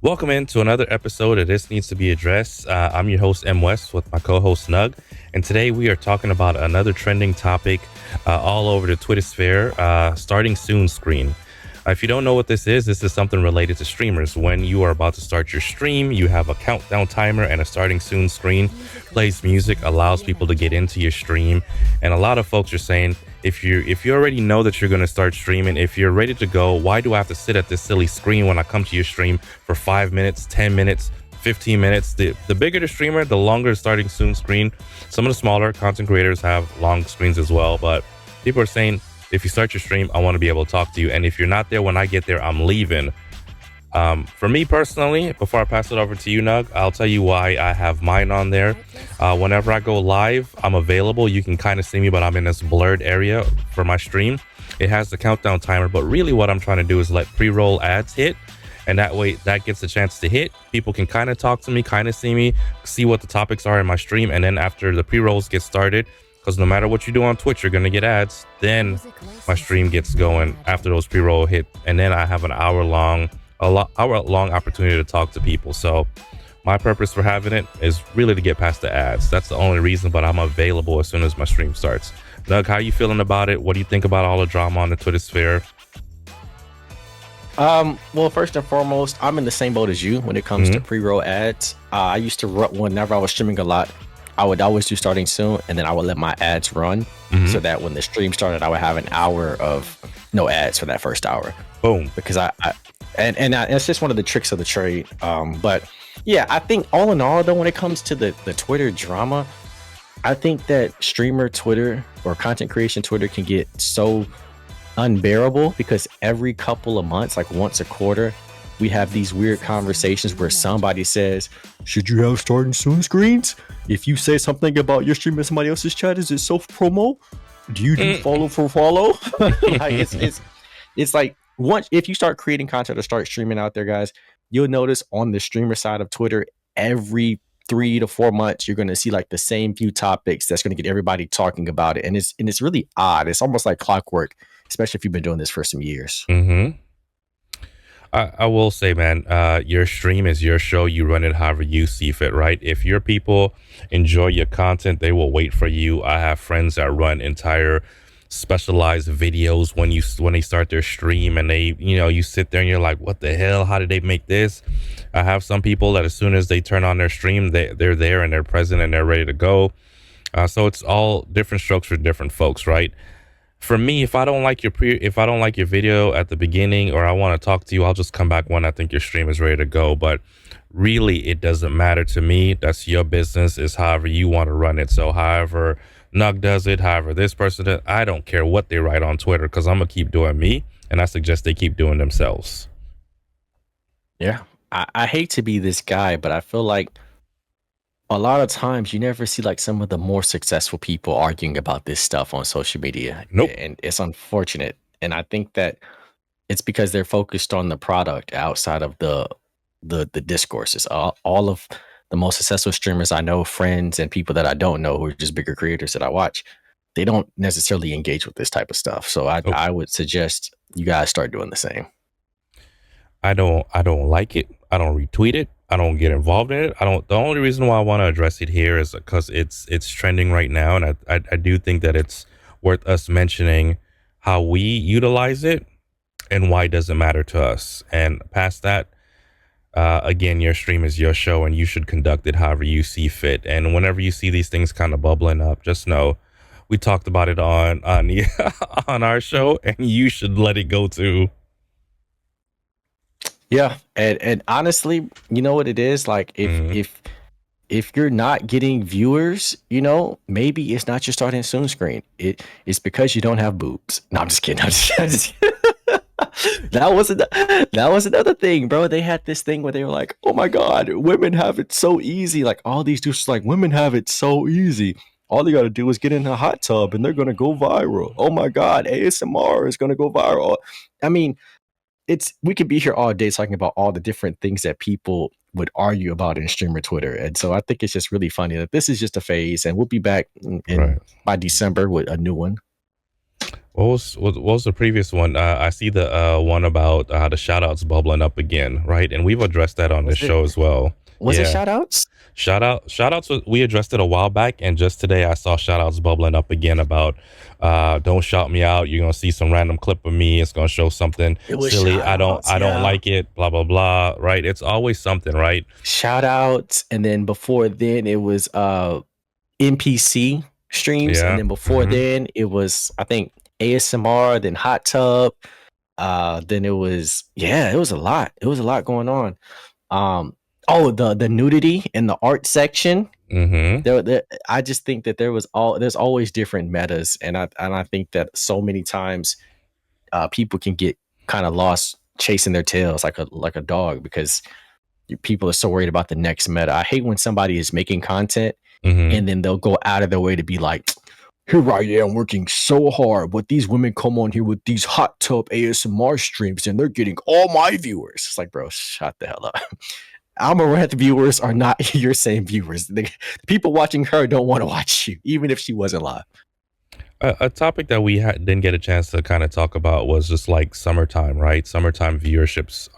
Welcome into another episode of This Needs to Be Addressed. I'm your host, Mwest, with my co host, Nug. And today we are talking about another trending topic all over the Twitter sphere, starting soon screen. If you don't know what this is something related to streamers. When you are about to start your stream, you have a countdown timer and a starting soon screen. Plays music, allows people to get into your stream. And a lot of folks are saying, if you already know that you're going to start streaming, if you're ready to go, why do I have to sit at this silly screen when I come to your stream for 5 minutes, 10 minutes, 15 minutes? The bigger the streamer, the longer the starting soon screen. Some of the smaller content creators have long screens as well, but people are saying, if you start your stream, I want to be able to talk to you. And if you're not there when I get there, I'm leaving. For me personally, before I pass it over to you, Nug, I'll tell you why I have mine on there. Whenever I go live, I'm available. You can kind of see me, but I'm in this blurred area for my stream. It has the countdown timer, but really what I'm trying to do is let pre-roll ads hit. And that way that gets a chance to hit. People can kind of talk to me, kind of see me, see what the topics are in my stream. And then after the pre-rolls get started, because no matter what you do on Twitch, you're going to get ads. Then my stream gets going after those pre-roll hit. And then I have an hour-long opportunity to talk to people. So my purpose for having it is really to get past the ads. That's the only reason, but I'm available as soon as my stream starts. Doug, how are you feeling about it? What do you think about all the drama on the Twitter sphere? Well, first and foremost, I'm in the same boat as you when it comes to pre-roll ads. I used to run whenever I was streaming a lot. I would always do starting soon, and then I would let my ads run so that when the stream started, I would have an hour of no ads for that first hour. Boom. Because it's just one of the tricks of the trade. But yeah, I think all in all, though, when it comes to the Twitter drama, I think that streamer Twitter or content creation Twitter can get so unbearable because every couple of months, like once a quarter, we have these weird conversations where somebody says, should you have starting soon screens? If you say something about your stream in somebody else's chat, is it self promo? Do you do follow for follow? Like, it's like once if you start creating content or start streaming out there, guys, you'll notice on the streamer side of Twitter, every 3 to 4 months, you're going to see like the same few topics that's going to get everybody talking about it. And it's really odd. It's almost like clockwork, especially if you've been doing this for some years. I will say, man, your stream is your show. You run it however you see fit, right? If your people enjoy your content, they will wait for you. I have friends that run entire specialized videos when they start their stream, and they, you sit there and you're like, what the hell? How did they make this? I have some people that as soon as they turn on their stream, they're there and they're present and they're ready to go. So it's all different strokes for different folks, right? For me, if I don't like your video at the beginning, or I want to talk to you, I'll just come back when I think your stream is ready to go. But really, it doesn't matter to me. That's your business. Is however you want to run it. So however Nug does it, however this person does, I don't care what they write on Twitter, because I'm gonna keep doing me, and I suggest they keep doing themselves. Yeah, I hate to be this guy, but I feel like a lot of times you never see like some of the more successful people arguing about this stuff on social media. Nope. And it's unfortunate. And I think that it's because they're focused on the product outside of the discourses. All of the most successful streamers I know, friends and people that I don't know who are just bigger creators that I watch, they don't necessarily engage with this type of stuff. So I would suggest you guys start doing the same. I don't like it. I don't retweet it. I don't get involved in it. The only reason why I want to address it here is because it's trending right now. And I do think that it's worth us mentioning how we utilize it and why it doesn't matter to us. And past that, again, your stream is your show and you should conduct it however you see fit. And whenever you see these things kind of bubbling up, just know we talked about it on on our show, and you should let it go too. Yeah, and honestly, you know what it is? Like if you're not getting viewers, maybe it's not your starting soon screen. It's because you don't have boobs. No, I'm just kidding. That was another thing, bro. They had this thing where they were like, oh my God, women have it so easy. Like all these dudes like, women have it so easy. All they got to do is get in a hot tub and they're going to go viral. Oh my God, ASMR is going to go viral. I mean, we could be here all day talking about all the different things that people would argue about in streamer Twitter. And so I think it's just really funny that this is just a phase, and we'll be back by December with a new one. What was the previous one? I see the one about the shout outs bubbling up again, right? And we've addressed that on this Was it show as well. was it Yeah. shout outs? Shout outs, we addressed it a while back, and just today I saw shout outs bubbling up again about don't shout me out. You're gonna see some random clip of me. It's gonna show something It was silly. shout outs, I don't yeah. like it, blah blah blah. Right. It's always something, right? Shout outs, and then before then it was NPC streams, and Yeah. then before Hmm. then it was I think ASMR, then hot tub, then it was yeah, it was a lot. It was a lot going on. Um, oh, the nudity in the art section. Hmm. I just think that there's always different metas, and I think that so many times people can get kind of lost chasing their tails like a dog because people are so worried about the next meta. I hate when somebody is making content Hmm. and then they'll go out of their way to be like, here I am working so hard, but these women come on here with these hot tub ASMR streams and they're getting all my viewers. It's like, bro, shut the hell up. Amaranth viewers are not your same viewers. The people watching her don't want to watch you, even if she wasn't live. A topic that we didn't get a chance to kind of talk about was just like summertime, right? Summertime viewerships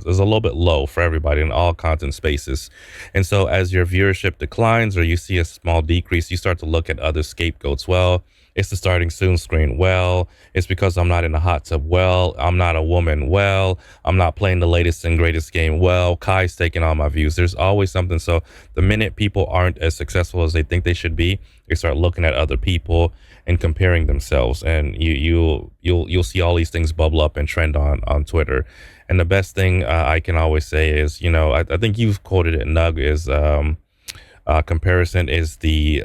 is a little bit low for everybody in all content spaces. And so as your viewership declines or you see a small decrease, you start to look at other scapegoats. Well, it's the starting soon screen. Well, it's because I'm not in the hot tub. Well, I'm not a woman. Well, I'm not playing the latest and greatest game. Well, Kai's taking all my views. There's always something. So the minute people aren't as successful as they think they should be, they start looking at other people and comparing themselves, and you'll see all these things bubble up and trend on Twitter. And the best thing I can always say is, I think you've quoted it, Nug, is comparison is the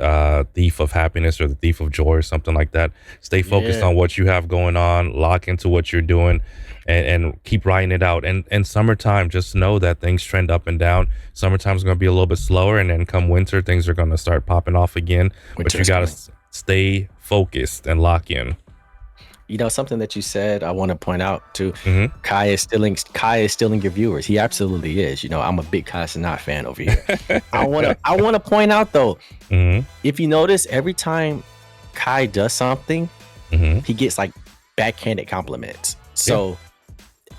thief of happiness or the thief of joy or something like that. Stay focused Yeah. on what you have going on, lock into what you're doing, and keep writing it out. And summertime, just know that things trend up and down. Summertime's going to be a little bit slower, and then come winter, things are going to start popping off again. But Winter you is got coming. to stay focused and lock in. Something that you said I want to point out too. Hmm. Kai is stealing your viewers. He absolutely is. I'm a big Kai Sanat fan over here. I wanna point out though, Hmm. if you notice, every time Kai does something, Hmm. he gets like backhanded compliments. So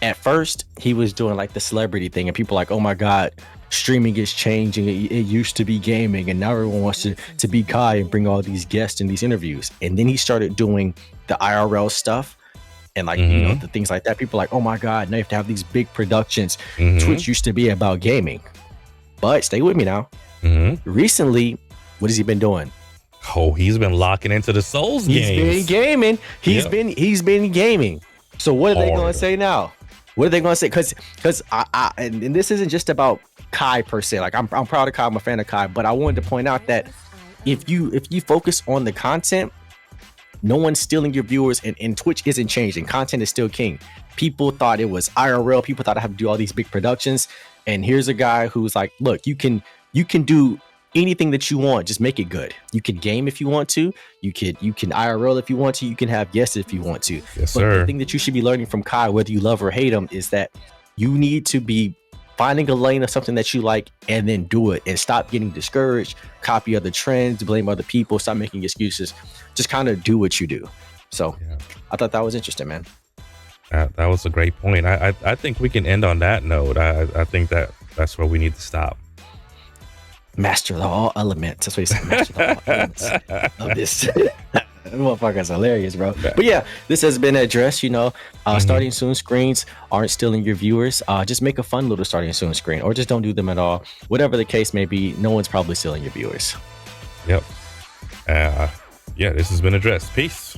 at first he was doing like the celebrity thing, and people are like, oh my god, streaming is changing. It used to be gaming, and now everyone wants to be Kai and bring all these guests in these interviews. And then he started doing the IRL stuff and like Hmm. the things like that. People are like, oh my god, now you have to have these big productions. Hmm. Twitch used to be about gaming, but stay with me now. Hmm. Recently, what has he been doing? Oh, he's been locking into the Souls He's been games. gaming. He's Yep. been gaming. So what are they going Hard. to say now? What are they going to say? Because and this isn't just about Kai per se. Like I'm proud of Kai. I'm a fan of Kai. But I wanted to point out that if you focus on the content, no one's stealing your viewers, and Twitch isn't changing. Content is still king. People thought it was IRL. People thought I have to do all these big productions. And here's a guy who's like, look, you can do anything that you want. Just make it good. You can game if you want to. You can IRL if you want to. You can have guests if you want to. Yes, But sir. the thing that you should be learning from Kai, whether you love or hate him, is that you need to be finding a lane of something that you like and then do it, and stop getting discouraged, copy other trends, blame other people, stop making excuses. Just kind of do what you do. So Yeah. I thought that was interesting, man. That was a great point. I think we can end on that note. I think that's where we need to stop. Master all elements. That's what he said. Master all elements of this. Motherfucker's hilarious, bro. But yeah, this has been addressed. Starting soon screens aren't stealing your viewers. Just make a fun little starting soon screen, or just don't do them at all. Whatever the case may be, no one's probably stealing your viewers. Yep. Yeah, this has been addressed. Peace.